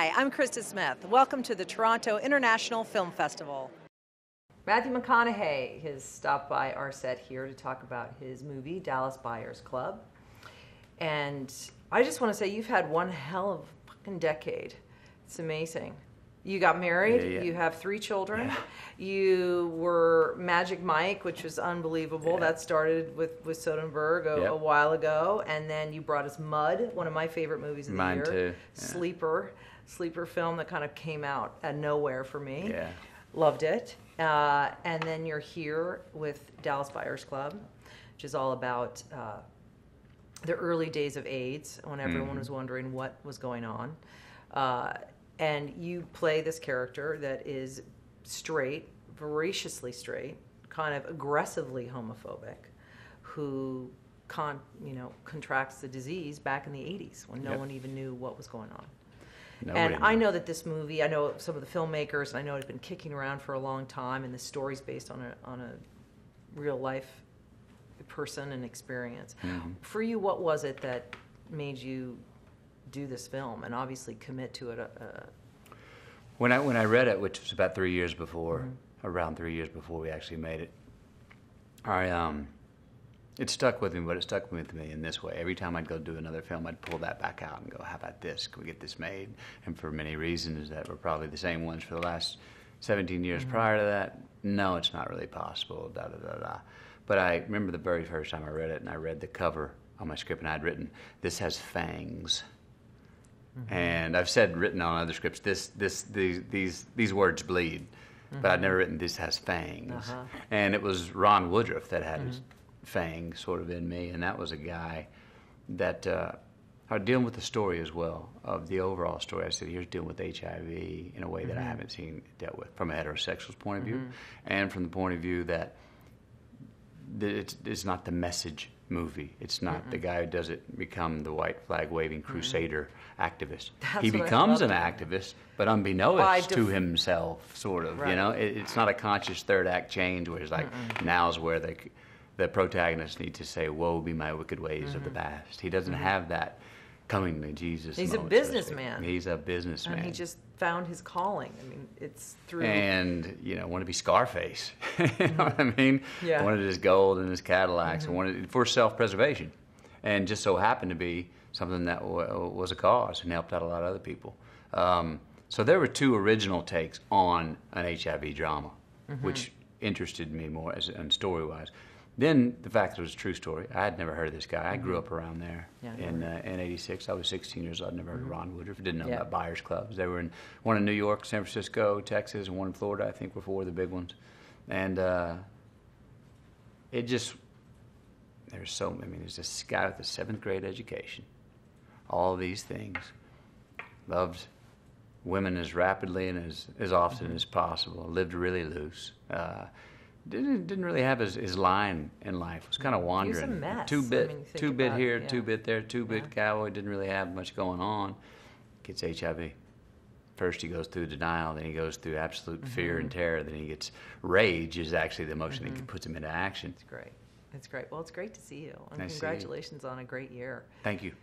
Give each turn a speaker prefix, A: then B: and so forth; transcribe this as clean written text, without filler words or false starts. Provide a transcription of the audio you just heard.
A: Hi, I'm Krista Smith. Welcome to the Toronto International Film Festival. Matthew McConaughey has stopped by our set here to talk about his movie, Dallas Buyers Club. And I just want to say you've had one hell of a fucking decade. It's amazing. You got married, you have 3 children, you were Magic Mike, which was unbelievable. That started with Soderbergh a while ago, and then you brought us Mud, one of my favorite movies of the year.
B: Mine too.
A: Sleeper film that kind of came out of nowhere for me.
B: Yeah.
A: Loved it. And then you're here with Dallas Buyers Club, which is all about the early days of AIDS, when everyone was wondering what was going on. And you play this character that is straight, voraciously straight, kind of aggressively homophobic, who contracts the disease back in the 80s when no one even knew what was going on.
B: Nobody
A: I know that this movie, I know some of the filmmakers, and I know it's been kicking around for a long time, and the story's based on a real life person and experience. For you, what was it that made you do this film and obviously commit to it?
B: When I read it, which was about 3 years before, around 3 years before we actually made it, it stuck with me, but it stuck with me in this way. Every time I'd go do another film, I'd pull that back out and go, how about this? Can we get this made? And for many reasons that were probably the same ones for the last 17 years prior to that, no, it's not really possible, da-da-da-da. But I remember the very first time I read it, and I read the cover on my script, and I'd written, "This has fangs." And I've written on other scripts, these words bleed, but I'd never written, "This has fangs." And it was Ron Woodruff that had his fangs sort of in me, and that was a guy that I was dealing with the story as well, of the overall story. I said, here's dealing with HIV in a way that I haven't seen dealt with from a heterosexual's point of view, and from the point of view that it's not the message movie. It's not the guy who does it become the white flag waving crusader activist. He becomes an activist, but unbeknownst to himself, sort of. You know, it's not a conscious third act change where it's like now's where the protagonists need to say, "Woe be my wicked ways of the past." He doesn't have that coming to Jesus.
A: He's a businessman.
B: He's a businessman.
A: And he just found his calling. I mean, it's through.
B: And, want to be Scarface. You know what I mean? Yeah. Wanted his gold and his Cadillacs and wanted for self-preservation. And just so happened to be something that was a cause and helped out a lot of other people. So there were 2 original takes on an HIV drama, which interested me more and story-wise. Then the fact that it was a true story. I had never heard of this guy. I grew up around there in '86. I was 16 years old. I'd never heard of Ron Woodruff. Didn't know about Buyers Clubs. They were in one in New York, San Francisco, Texas, and one in Florida. I think were 4 of the big ones. And there's this guy with a 7th grade education. All these things. Loved women as rapidly and as often as possible. Lived really loose. Didn't really have his line in life. Was kind of wandering.
A: He was a mess.
B: 2-bit here, 2-bit there, 2-bit cowboy. Didn't really have much going on. Gets HIV. First he goes through denial, then he goes through absolute fear and terror, then he gets rage is actually the emotion that puts him into action.
A: It's great. It's great. Well, it's great to see you. And
B: nice
A: congratulations on a great year.
B: Thank you.